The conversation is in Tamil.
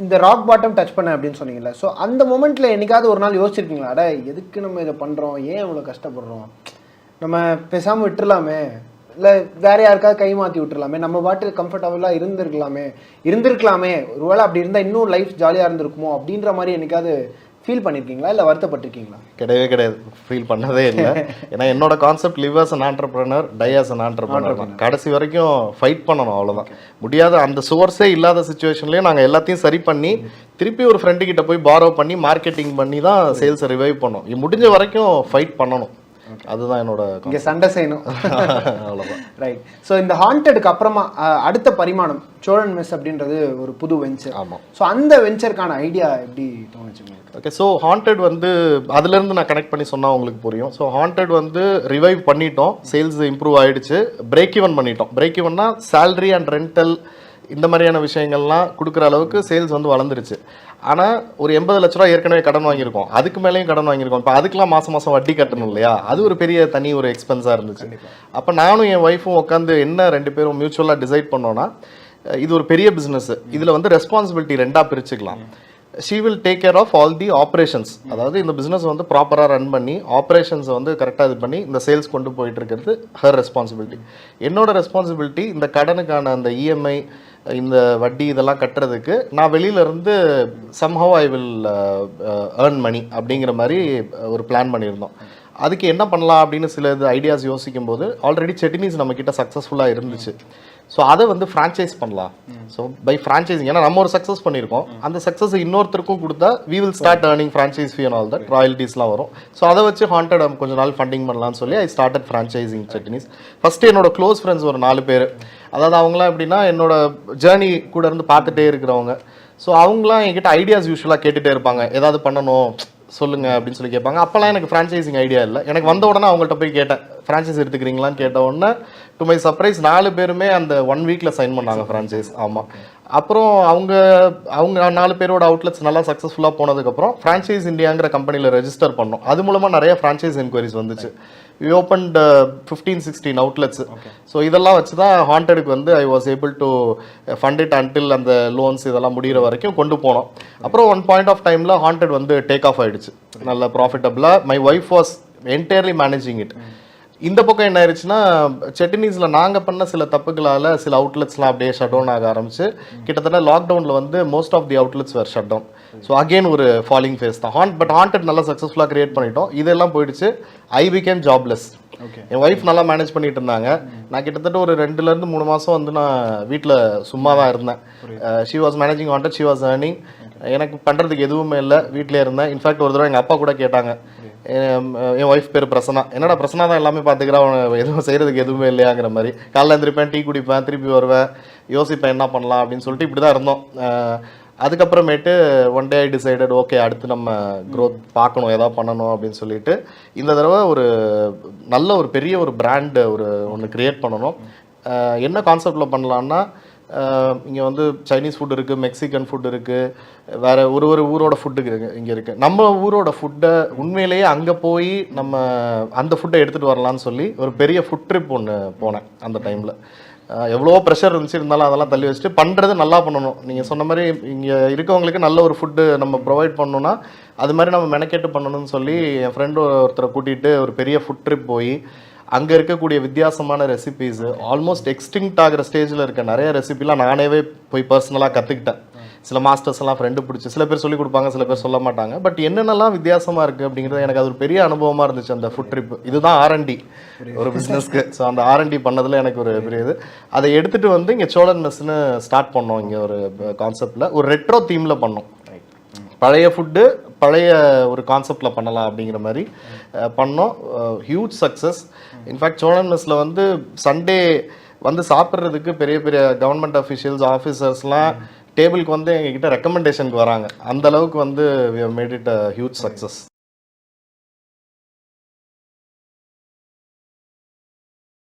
இந்த ராக் பாட்டம் டச் பண்ண அப்படின்னு சொன்னீங்கல்ல, ஸோ அந்த மொமெண்ட்டில் என்னைக்காவது ஒரு நாள் யோசிச்சிருக்கீங்களா, அட எதுக்கு நம்ம இதை பண்ணுறோம், ஏன் இவ்வளோ கஷ்டப்படுறோம், நம்ம பேசாமல் விட்டுருலாமே, இல்லை வேற யாருக்காவது கை மாற்றி விட்டுருலாமே, நம்ம பாட்டில் கம்ஃபர்டபுளாக இருந்திருக்கலாமே ஒருவேளை அப்படி இருந்தால் இன்னும் லைஃப் ஜாலியாக இருந்திருக்குமோ அப்படின்ற மாதிரி என்னைக்காவது ஃபீல் பண்ணியிருக்கீங்களா, இல்லை வருத்தப்பட்டிருக்கீங்களா? கிடையாது, ஃபீல் பண்ணதே இல்லை. ஏன்னா என்னோட concept live as an entrepreneur, die as an entrepreneur தான். கடைசி வரைக்கும் ஃபைட் பண்ணணும், அவ்வளோதான். முடியாத அந்த சோர்ஸே இல்லாத சுச்சுவேஷன்லேயே நாங்கள் எல்லாத்தையும் சரி பண்ணி திருப்பி ஒரு ஃப்ரெண்டு கிட்ட போய் பாரோ பண்ணி மார்க்கெட்டிங் பண்ணி தான் சேல்ஸை ரிவைவ் பண்ணோம். முடிஞ்ச வரைக்கும் ஃபைட் பண்ணணும், அதுதான் என்னோட. இங்கே சண்டை செய்யணும், அவ்வளோதான். ரைட். ஸோ இந்த ஹாண்டடுக்கு அப்புறமா அடுத்த பரிமாணம் சோழன் மெஸ் அப்படின்றது ஒரு புது வெஞ்சர். ஆமாம். ஸோ அந்த வெஞ்சருக்கான ஐடியா எப்படி தோணுச்சு? ஓகே, ஸோ ஹாண்டட் வந்து அதுலேருந்து நான் கனெக்ட் பண்ணி சொன்னால் உங்களுக்கு புரியும். ஸோ ஹாண்டட் வந்து ரிவைவ் பண்ணிட்டோம், சேல்ஸ் இம்ப்ரூவ் ஆகிடுச்சு, பிரேக் ஈவன் பண்ணிட்டோம். பிரேக் ஈவன்னா சேலரி அண்ட் ரெண்டல் இந்த மாதிரியான விஷயங்கள்லாம் கொடுக்குற அளவுக்கு சேல்ஸ் வந்து வளர்ந்துருச்சு. ஆனால் ஒரு 80 லட்ச ரூபா ஏற்கனவே கடன் வாங்கியிருக்கோம், அதுக்கு மேலேயும் கடன் வாங்கியிருக்கோம். இப்போ அதுக்கெலாம் மாதம் வட்டி கட்டணும் இல்லையா, அது ஒரு பெரிய தனி ஒரு எக்ஸ்பென்ஸாக இருந்துச்சு. அப்போ நானும் என் ஒய்ஃபும் உட்காந்து என்ன 2 பேரும் மியூச்சுவலாக டிசைட் பண்ணோன்னா, இது ஒரு பெரிய பிஸ்னஸ், இதில் வந்து ரெஸ்பான்சிபிலிட்டி 2ஆக பிரிச்சுக்கலாம். She will take care of all the operations, அதாவது இந்த பிஸ்னஸ் வந்து ப்ராப்பராக ரன் பண்ணி ஆப்ரேஷன்ஸை வந்து கரெக்டாக இது பண்ணி இந்த சேல்ஸ் கொண்டு போயிட்டு இருக்கிறது ஹர் ரெஸ்பான்சிபிலிட்டி. என்னோட ரெஸ்பான்சிபிலிட்டி இந்த கடனுக்கான அந்த இஎம்ஐ, இந்த வட்டி இதெல்லாம் கட்டுறதுக்கு நான் வெளியிலேருந்து somehow I will earn money அப்படிங்கிற மாதிரி ஒரு பிளான் பண்ணியிருந்தோம். அதுக்கு என்ன பண்ணலாம் அப்படின்னு சில இது ஐடியாஸ் யோசிக்கும் போது ஆல்ரெடி செட்டினிஸ் நம்மக்கிட்ட சக்ஸஸ்ஃபுல்லாக இருந்துச்சு. ஸோ அதை வந்து ஃப்ரான்ச்சைஸ் பண்ணலாம். ஸோ பை ஃப்ரான்ச்சைசிங், ஏன்னா நம்ம ஒரு சக்ஸஸ் பண்ணியிருக்கோம், அந்த சக்ஸஸ் இன்னொருத்தருக்கும் கொடுத்தா we will start earning franchise fee and all that, ராயல்ட்டிஸ்லாம் வரும். ஸோ அதை வச்சு ஹாண்டட் கொஞ்ச நாள் ஃபண்டிங் பண்ணலாம்னு சொல்லி ஐ ஸ்டார்டட் ஃப்ரான்ச்சைசிங் செட்டினிஸ். ஃபஸ்ட்டு என்னோட க்ளோஸ் ஃப்ரெண்ட்ஸ் ஒரு 4 பேர், அதாவது அவங்களாம் எப்படின்னா என்னோட ஜேர்னி கூட இருந்து பார்த்துட்டே இருக்கிறவங்க. ஸோ அவங்களாம் என்கிட்ட ஐடியாஸ் யூஸ்வலாக கேட்டுகிட்டே இருப்பாங்க, ஏதாவது பண்ணணும் சொல்லுங்க அப்படின்னு சொல்லி கேட்பாங்க. அப்போல்லாம் எனக்கு ஃப்ரான்ச்சைசிங் ஐடியா இல்லை. எனக்கு வந்த உடனே அவங்கள்ட்ட போய் கேட்டேன், ஃப்ரான்ச்சைஸ் எடுத்துக்கிறீங்களான்னு கேட்ட உடனே டு மை சர்ப்ரைஸ் 4 பேருமே அந்த 1 வீக்கில் சைன் பண்ணாங்க ஃப்ரான்ச்சைஸ். ஆமாம். அப்புறம் அவங்க 4 பேரோட அவுட்லெட்ஸ் நல்லா சக்ஸஸ்ஃபுல்லாக போனதுக்கப்புறம் ஃப்ரான்ச்சைஸ் இந்தியாங்கிற கம்பெனியில் ரெஜிஸ்டர் பண்ணோம். அது மூலமாக நிறைய ஃப்ரான்ச்சைஸ் என்கொயரிஸ் வந்துச்சு. we opened 15-16 outlets. ஸோ இதெல்லாம் வச்சு தான் ஹாண்டடுக்கு வந்து I was able to fund it until அந்த லோன்ஸ் இதெல்லாம் முடிகிற வரைக்கும் கொண்டு போனோம். அப்புறம் ஒன் பாயிண்ட் ஆஃப் டைமில் ஹாண்டட் வந்து டேக் ஆஃப் ஆகிடுச்சு, நல்ல ப்ராஃபிட்டபுளாக. My wife was entirely managing it. இந்த பக்கம் என்ன ஆயிடுச்சுன்னா, செட்டினீஸில் நாங்கள் பண்ண சில தப்புகளால் சில அவுட்லெட்ஸ்லாம் அப்படியே ஷட் டவுன் ஆக ஆரம்பிச்சு. கிட்டத்தட்ட லாக்டவுனில் வந்து most of the outlets were shut down. So again ஒரு ஃபாலிங் ஃபேஸ் தான். பட் ஹாண்டட் நல்லா சக்ஸஸ்ஃபுல்லாக கிரியேட் பண்ணிட்டோம். இதெல்லாம் போயிடுச்சு. I became jobless. என் ஒய்ஃப் நல்லா மேனேஜ் பண்ணிட்டு இருந்தாங்க. நான் கிட்டத்தட்ட ஒரு 2-3 மாதம் வந்து நான் வீட்டில் சும்மா தான் இருந்தேன். She was managing haunted, she was earning. எனக்கு பண்ணுறதுக்கு எதுவுமே இல்லை, வீட்டிலே இருந்தேன். இன்ஃபேக்ட் ஒரு தடவை எங்கள் அப்பா கூட கேட்டாங்க, என் ஒய்ஃப் பேர் பிரசனா, என்னடா பிரசனா தான் எல்லாமே பார்த்துக்கிறேன், அவன் எதுவும் செய்கிறதுக்கு எதுவுமே இல்லையாங்கிற மாதிரி. காலைல எழுந்திருப்பேன், டீ குடிப்பேன், திருப்பி வருவேன், யோசிப்பேன் என்ன பண்ணலாம் அப்படின்னு சொல்லிட்டு இப்படி தான் இருந்தோம். அதுக்கப்புறமேட்டு one day I decided, okay அடுத்து நம்ம க்ரோத் பார்க்கணும், எதாவது பண்ணணும் அப்படின்னு சொல்லிட்டு இந்த தடவை ஒரு நல்ல ஒரு பெரிய ஒரு பிராண்டு ஒன்று க்ரியேட் பண்ணணும். என்ன கான்செப்டில் பண்ணலான்னா, இங்கே வந்து சைனீஸ் ஃபுட் இருக்குது, மெக்சிகன் ஃபுட் இருக்குது, வேறு ஒரு ஊரோட ஃபுட்டுக்கு இங்கே இருக்குது. நம்ம ஊரோட ஃபுட்டை உண்மையிலேயே அங்கே போய் நம்ம அந்த ஃபுட்டை எடுத்துகிட்டு வரலான்னு சொல்லி ஒரு பெரிய ஃபுட் ட்ரிப் ஒன்று போனேன். அந்த டைமில் எவ்வளோ ப்ரெஷர் இருந்துச்சு, இருந்தாலும் அதெல்லாம் தள்ளி வச்சுட்டு பண்ணுறது நல்லா பண்ணணும். நீங்கள் சொன்ன மாதிரி இங்கே இருக்கவங்களுக்கு நல்ல ஒரு ஃபுட்டு நம்ம ப்ரொவைட் பண்ணணும்னா அது மாதிரி நம்ம மெனக்கெட்டு பண்ணணும்னு சொல்லி என் ஃப்ரெண்டு ஒருத்தரை கூட்டிகிட்டு ஒரு பெரிய ஃபுட் ட்ரிப் போய் அங்கே இருக்கக்கூடிய வித்தியாசமான ரெசிபீஸு, ஆல்மோஸ்ட் எக்ஸ்டிங்க்ட் ஆகிற ஸ்டேஜில் இருக்க நிறைய ரெசிபிலாம் நானேவே போய் பர்சனலாக கற்றுக்கிட்டேன். சில மாஸ்டர்ஸ் எல்லாம் ஃப்ரெண்டு பிடிச்சி, சில பேர் சொல்லிக் கொடுப்பாங்க, சில பேர் சொல்ல மாட்டாங்க. பட் என்னென்னலாம் வித்தியாசமாக இருக்குது அப்படிங்கிறது எனக்கு அது ஒரு பெரிய அனுபவமாக இருந்துச்சு அந்த ஃபுட் ட்ரிப். இதுதான் R&D ஒரு பிஸ்னஸ்க்கு. ஸோ அந்த R&D பண்ணதில் எனக்கு ஒரு பெரிய இது. அதை எடுத்துகிட்டு வந்து இங்கே சோழன் மெஸ்ன்னு ஸ்டார்ட் பண்ணோம். இங்கே ஒரு கான்செப்டில் ஒரு ரெட்ரோ தீமில் பண்ணோம். பழைய ஃபுட்டு பழைய ஒரு கான்செப்டில் பண்ணலாம் அப்படிங்கிற மாதிரி பண்ணோம். Huge success. இன்ஃபேக்ட் சோழன் மெஸ்ஸில் வந்து சண்டே வந்து சாப்பிட்றதுக்கு பெரிய பெரிய கவர்மெண்ட் அஃபிஷியல்ஸ், ஆஃபீஸர்ஸ்லாம் டேபிளுக்கு வந்து எங்ககிட்ட ரெக்கமெண்டேஷனுக்கு வராங்க. அந்த அளவுக்கு வந்து we have made it a huge success.